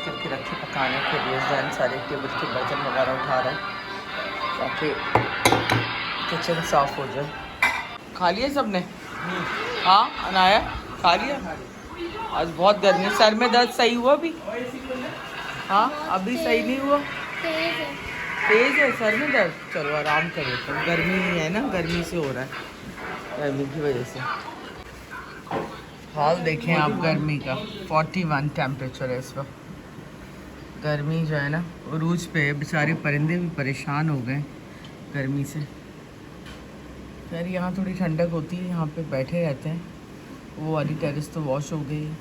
करके रखी पकाने के लिए। जैन सारे टेबल के बर्तन वगैरह उठा रहा है ताकि किचन साफ हो जाए। खा लिया सबने? हाँ अनाया खा लिया। आज बहुत गर्मी, सर में दर्द सही हुआ अभी? हाँ अभी सही नहीं हुआ, तेज है सर में दर्द। चलो आराम करो, तो गर्मी है ना, गर्मी से हो रहा है, गर्मी की वजह से। हाल देखें आप गर्मी का, 41 टेम्परेचर है इस वक्त। गर्मी जो है ना उरूज पे, बेचारे परिंदे भी परेशान हो गए गर्मी से। खैर यहाँ थोड़ी ठंडक होती है, यहाँ पे बैठे रहते हैं। वो वाली टेरेस तो वॉश हो गई है।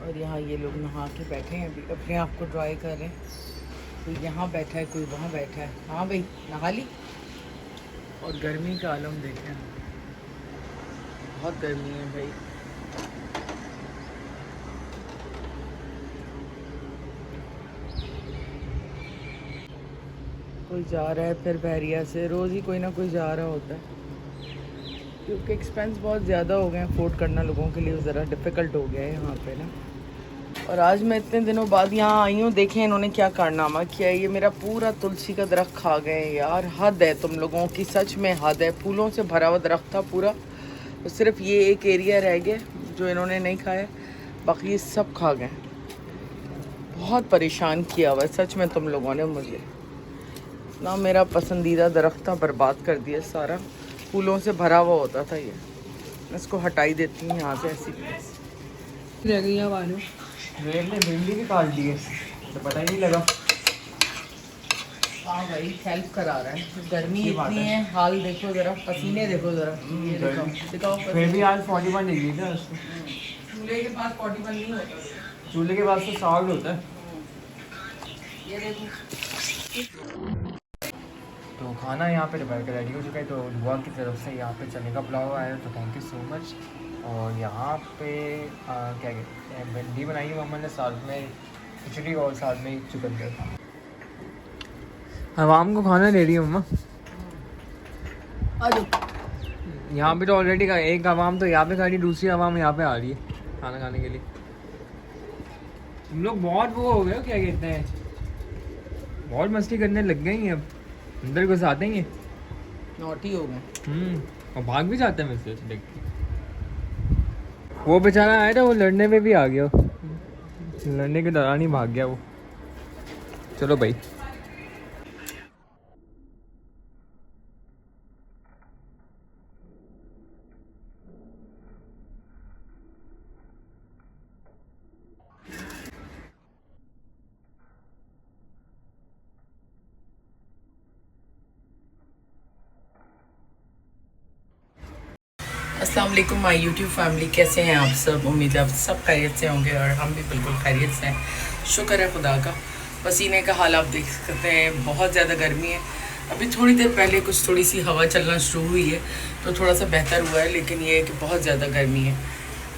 और यहाँ ये लोग नहा के बैठे हैं, अभी अपने आप को ड्राई कर रहे हैं। कोई यहाँ बैठा है, कोई वहाँ बैठा है। हाँ भाई नहा ली। और गर्मी का आलम देखें, बहुत गर्मी है भाई। कोई जा रहा है फिर बहरिया से, रोज़ ही कोई ना कोई जा रहा होता है, क्योंकि एक्सपेंस बहुत ज़्यादा हो गए हैं। अफोर्ड करना लोगों के लिए ज़रा डिफ़िकल्ट हो गया है यहाँ पे ना। और आज मैं इतने दिनों बाद यहाँ आई हूँ, देखें इन्होंने क्या कारनामा किया है। ये मेरा पूरा तुलसी का दरख्त खा गए यार। हद है तुम लोगों की, सच में हद है। फूलों से भरा हुआ दरख्त था पूरा, तो सिर्फ ये एक एरिया रह गया जो इन्होंने नहीं खाया, बाकी ये सब खा गए। बहुत परेशान किया हुआ है सच में तुम लोगों ने मुझे ना। मेरा पसंदीदा दरख्त था, बर्बाद कर दिया सारा। फूलों से भरा हुआ होता था ये। इसको हटाई देती हूँ यहाँ से, ऐसी रह गई है वालों। रेल ने भिंडी भी काट दी है तो पता ही नहीं लगा। हाँ भाई हेल्प करा रहा है, गर्मी इतनी है। हाल देखो ज़रा, पसीने देखो ज़रा, ये दिखाओ दिखाओ। फिर भी आज 41 डिग्री था उसको। चूल्हे के पास 41 नहीं होता, चूल्हे के पास तो 60 होता है। ये देखो तो खाना यहाँ पे दोपहर का रेडी हो चुका है। तो दुआ की तरफ से यहाँ पे चने का पुलाव आया है, तो थैंक यू सो मच। और यहाँ पे क्या कहते हैं, भिंडी बनाई है मम्मा ने, साथ में खिचड़ी और साथ में चुकंदर। आवाम को खाना दे रही है मम्मा। यहाँ पे तो ऑलरेडी एक आवाम तो यहाँ पे खा रही, दूसरी आवाम यहाँ पे आ रही है खाना खाने के लिए। तुम लोग बहुत वो हो गए हो, क्या कहते हैं, बहुत मस्ती करने लग गई हैं। अब अंदर घुस आते हैं, नोटी हो गए। और भाग भी जाते हैं वैसे देख के। वो बेचारा आया था, वो लड़ने में भी आ गया, लड़ने के दौरान ही भाग गया वो। चलो भाई। अस्सलाम वालेकुम माय यूट्यूब फैमिली, कैसे हैं आप सब? उम्मीद है आप सब खैरियत से होंगे और हम भी बिल्कुल खैरियत से हैं। शुक्र है खुदा का। पसीने का हाल आप देख सकते हैं, बहुत ज़्यादा गर्मी है। अभी थोड़ी देर पहले कुछ थोड़ी सी हवा चलना शुरू हुई है तो थोड़ा सा बेहतर हुआ है, लेकिन ये है कि बहुत ज़्यादा गर्मी है।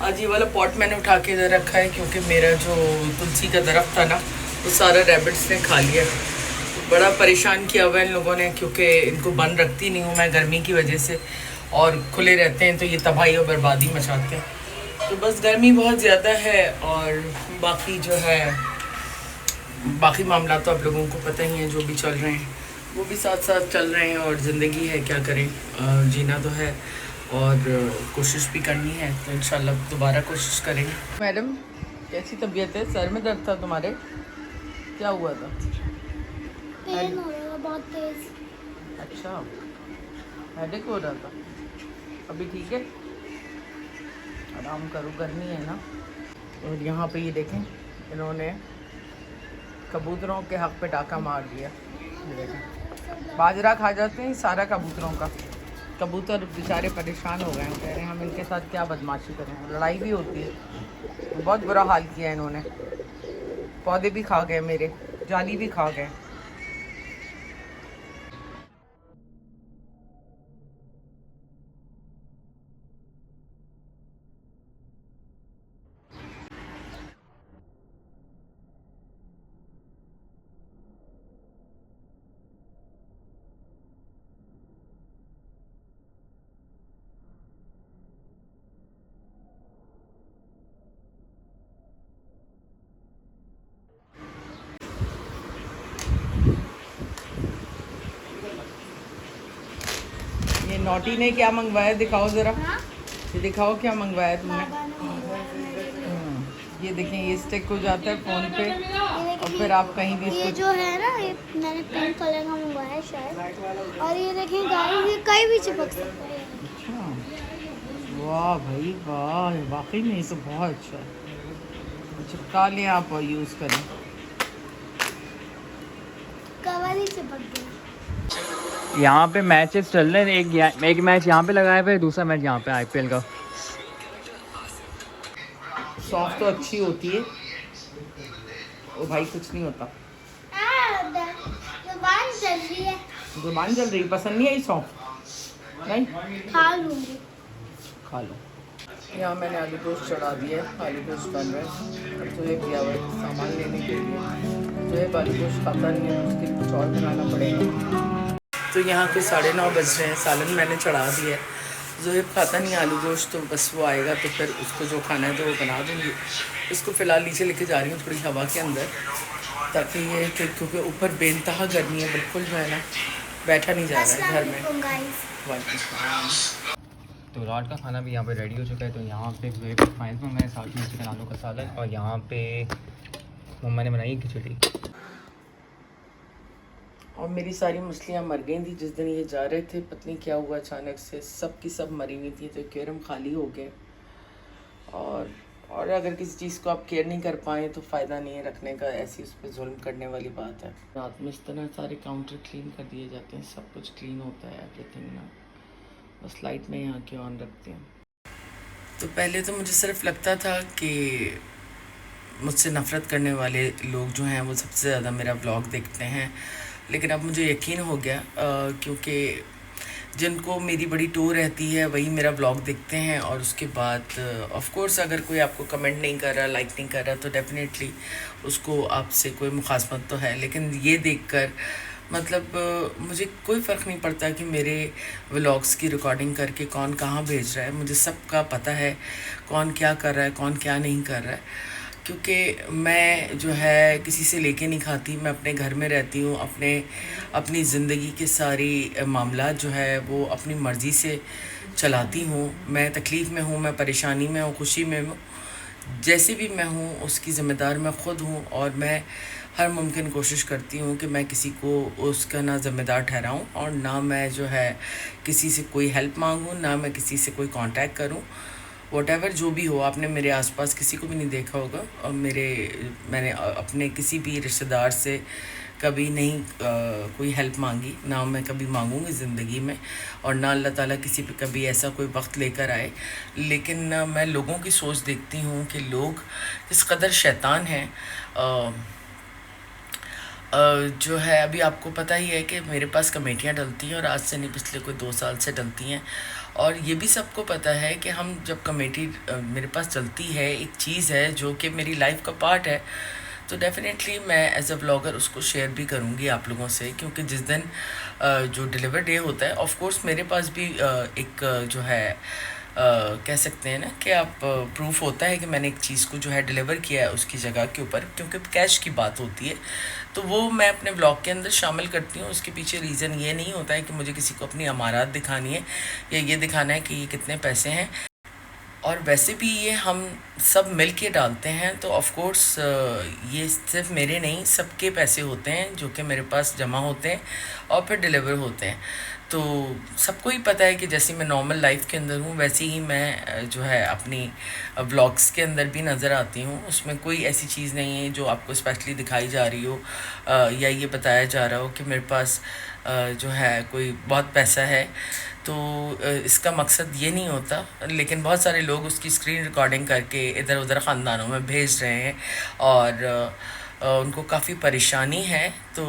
आज ये वाला पॉट मैंने उठा के इधर रखा है क्योंकि मेरा जो तुलसी का दरख्त था ना, वो सारा रैबिट्स ने खा लिया। बड़ा परेशान किया हुआ है इन लोगों ने, क्योंकि इनको बंद रखती नहीं हूँ मैं गर्मी की वजह से, और खुले रहते हैं तो ये तबाही और बर्बादी मचाते हैं। तो बस गर्मी बहुत ज़्यादा है, और बाकी जो है बाकी मामला तो आप लोगों को पता ही है, जो भी चल रहे हैं वो भी साथ साथ चल रहे हैं। और ज़िंदगी है, क्या करें, जीना तो है और कोशिश भी करनी है। तो इंशाल्लाह दोबारा कोशिश करेंगे। मैडम कैसी तबीयत है? सर में दर्द था तुम्हारे, क्या हुआ था? पेन हो रहा था बहुत तेज। अच्छा, हेडेक हो रहा था। अभी ठीक है? आराम करो, गर्मी है ना। और यहाँ पे ये देखें, इन्होंने कबूतरों के हक पे डाका मार दिया। ये देखें, बाजरा खा जाते हैं सारा कबूतरों का। कबूतर बेचारे परेशान हो गए हैं, कह रहे हैं हम इनके साथ क्या बदमाशी करें, लड़ाई भी होती है। बहुत बुरा हाल किया इन्होंने, पौधे भी खा गए मेरे, जाली भी खा गए। नोटी ने क्या मंगवाया दिखाओ ज़रा, हाँ? ये दिखाओ क्या मंगवाया तुमने। बाबा ने मंगवाया मेरे लिए। ये देखें, ये स्टिक हो जाता है फ़ोन पे ये और देखिए, फिर आप कहीं भी ये इसको। जो है ना, ये मैंने पिंक कलर का मंगवाया है शायद। और ये देखें गाइस, ये कहीं भी चिपक सकता है। अच्छा, वाह भाई वाह, वाकई में ये तो बहुत अच्छा है। चिपका लें आप और यूज़ करें। कवर ही चिपक गया। यहाँ पे मैचेस चल रहे हैं, एक मैच यहाँ पे लगाया हुआ है, दूसरा मैच यहाँ पे आईपीएल का। सॉफ्ट तो अच्छी होती है। ओ भाई कुछ नहीं होता। जुबान चल रही है। जुबान जल रही, पसंद नहीं आई सॉफ्ट? नहीं, खा लूंगी। खा लो। यहाँ मैंने आलू गोश्त चढ़ा दिया है, आलू गोश्त बन रहा है। अब जो है गया हुआ है सामान लेने के लिए, जो है आलू गोश्त खाता नहीं है, उसके लिए कुछ और बनाना पड़ेगा। तो यहाँ के 9:30 बज रहे हैं, सालन मैंने चढ़ा दिया है। ज़ोहेब खाता नहीं आलू गोश्त, तो बस वो आएगा तो फिर उसको जो खाना है तो वो बना दूँगी। इसको फ़िलहाल नीचे लेके जा रही हूँ थोड़ी हवा के अंदर, ताकि ये क्योंकि ऊपर बेनतहा गर्मी है, बिल्कुल जो है ना बैठा नहीं जा रहा है घर में। तो रात का खाना भी यहाँ पे रेडी हो चुका है। तो यहाँ पे फ्राइज मंगाए, साथ में चिकन आलू का सालन, और यहाँ पे मम्मा ने बनाई खिचड़ी। और मेरी सारी मछलियाँ मर गई थी जिस दिन ये जा रहे थे, पता नहीं क्या हुआ अचानक से सब की सब मरी हुई थी, तो एक्वेरियम खाली हो गए। और अगर किसी चीज़ को आप केयर नहीं कर पाएँ तो फ़ायदा नहीं है रखने का, ऐसी उस पर जुल्म करने वाली बात है। रात में इस तरह सारे काउंटर क्लीन कर दिए जाते हैं, सब कुछ क्लीन होता है, एवरीथिंग ना, बस लाइट में यहाँ के ऑन रखते हैं। तो पहले तो मुझे सिर्फ लगता था कि मुझसे नफ़रत करने वाले लोग जो हैं वो सबसे ज़्यादा मेरा व्लॉग देखते हैं, लेकिन अब मुझे यकीन हो गया क्योंकि जिनको मेरी बड़ी टूर रहती है वही मेरा व्लॉग देखते हैं। और उसके बाद ऑफ कोर्स अगर कोई आपको कमेंट नहीं कर रहा, लाइक नहीं कर रहा, तो डेफिनेटली उसको आपसे कोई मुखासमत तो है। लेकिन ये देखकर मतलब मुझे कोई फ़र्क नहीं पड़ता कि मेरे व्लॉग्स की रिकॉर्डिंग करके कौन कहाँ भेज रहा है, मुझे सबका पता है कौन क्या कर रहा है, कौन क्या नहीं कर रहा है। क्योंकि मैं जो है किसी से लेके नहीं खाती, मैं अपने घर में रहती हूँ, अपनी ज़िंदगी के सारी मामला जो है वो अपनी मर्ज़ी से चलाती हूँ। मैं तकलीफ़ में हूँ, मैं परेशानी में हूँ, खुशी में हूँ, जैसे भी मैं हूँ उसकी ज़िम्मेदार मैं ख़ुद हूँ। और मैं हर मुमकिन कोशिश करती हूँ कि मैं किसी को उसका ना ज़िम्मेदार ठहराऊँ, और ना मैं जो है किसी से कोई हेल्प मांगूँ, ना मैं किसी से कोई कांटेक्ट करूँ। वॉटेवर जो भी हो, आपने मेरे आसपास किसी को भी नहीं देखा होगा, और मैंने अपने किसी भी रिश्तेदार से कभी नहीं कोई हेल्प मांगी, ना मैं कभी मांगूंगी ज़िंदगी में, और ना अल्लाह ताला किसी पे कभी ऐसा कोई वक्त लेकर आए। लेकिन मैं लोगों की सोच देखती हूँ कि लोग इस कदर शैतान हैं। जो है अभी आपको पता ही है कि मेरे पास कमेटियाँ डलती हैं, और आज से नहीं पिछले कोई 2 साल से डलती हैं। और ये भी सबको पता है कि हम जब कमेटी मेरे पास चलती है, एक चीज़ है जो कि मेरी लाइफ का पार्ट है, तो डेफ़िनेटली मैं एज अ ब्लॉगर उसको शेयर भी करूँगी आप लोगों से। क्योंकि जिस दिन जो डिलीवर डे होता है, ऑफ़ कोर्स मेरे पास भी एक जो है कह सकते हैं ना कि आप प्रूफ होता है कि मैंने एक चीज़ को जो है डिलीवर किया है उसकी जगह के ऊपर, क्योंकि कैश की बात होती है, तो वो मैं अपने ब्लॉग के अंदर शामिल करती हूँ। उसके पीछे रीज़न ये नहीं होता है कि मुझे किसी को अपनी अमारात दिखानी है या ये दिखाना है कि ये कितने पैसे हैं। और वैसे भी ये हम सब मिल के डालते हैं, तो ऑफ़ कोर्स ये सिर्फ मेरे नहीं, सबके पैसे होते हैं जो कि मेरे पास जमा होते हैं और फिर डिलीवर होते हैं। तो सबको ही पता है कि जैसे मैं नॉर्मल लाइफ के अंदर हूँ, वैसे ही मैं जो है अपनी व्लॉग्स के अंदर भी नज़र आती हूँ। उसमें कोई ऐसी चीज़ नहीं है जो आपको स्पेशली दिखाई जा रही हो या ये बताया जा रहा हो कि मेरे पास जो है कोई बहुत पैसा है। तो इसका मकसद ये नहीं होता, लेकिन बहुत सारे लोग उसकी स्क्रीन रिकॉर्डिंग करके इधर उधर ख़ानदानों में भेज रहे हैं, और उनको काफ़ी परेशानी है। तो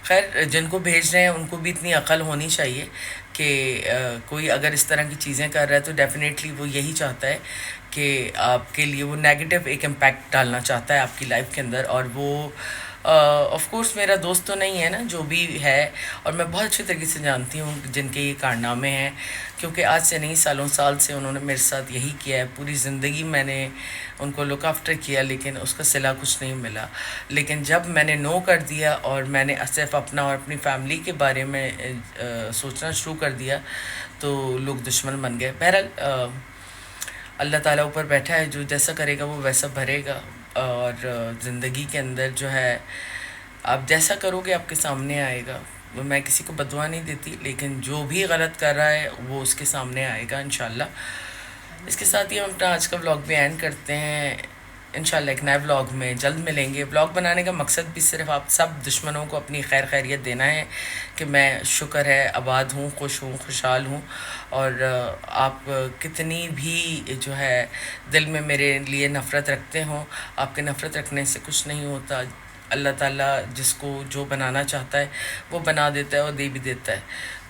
खैर जिनको भेज रहे हैं उनको भी इतनी अक्ल होनी चाहिए कि कोई अगर इस तरह की चीज़ें कर रहा है तो डेफ़िनेटली वो यही चाहता है कि आपके लिए वो नेगेटिव एक इम्पैक्ट डालना चाहता है आपकी लाइफ के अंदर, और वो ऑफ कोर्स मेरा दोस्त तो नहीं है ना, जो भी है, और मैं बहुत अच्छी तरीके से जानती हूँ जिनके ये कारनामे हैं, क्योंकि आज से नहीं सालों साल से उन्होंने मेरे साथ यही किया है। पूरी ज़िंदगी मैंने उनको लुक आफ्टर किया, लेकिन उसका सिला कुछ नहीं मिला। लेकिन जब मैंने नो कर दिया और मैंने सिर्फ अपना और अपनी फैमिली के बारे में सोचना शुरू कर दिया, तो लोग दुश्मन बन गए। बहरहाल अल्लाह ताला ऊपर बैठा है, जो जैसा करेगा वो वैसा भरेगा। और ज़िंदगी के अंदर जो है, आप जैसा करोगे आपके सामने आएगा। मैं किसी को बदुआ नहीं देती, लेकिन जो भी गलत कर रहा है वो उसके सामने आएगा इंशाल्लाह। इसके साथ ही हम अपना आज का व्लॉग भी एंड करते हैं। इंशाल्लाह एक नए व्लॉग में जल्द मिलेंगे। व्लॉग बनाने का मकसद भी सिर्फ आप सब दुश्मनों को अपनी खैर खैरियत देना है कि मैं शुक्र है, आबाद हूँ, खुश हूँ, खुशहाल हूँ। और आप कितनी भी जो है दिल में मेरे लिए नफ़रत रखते हो, आपके नफ़रत रखने से कुछ नहीं होता। अल्लाह ताला जिसको जो बनाना चाहता है वो बना देता है और दे भी देता है,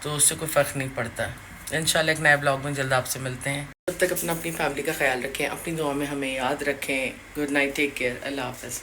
तो उससे कोई फ़र्क नहीं पड़ता। इंशाल्लाह एक नए ब्लॉग में जल्द आपसे मिलते हैं। तब तक अपनी फैमिली का ख्याल रखें, अपनी दुआ में हमें याद रखें। गुड नाइट, टेक केयर, अल्लाह हाफ़िज़।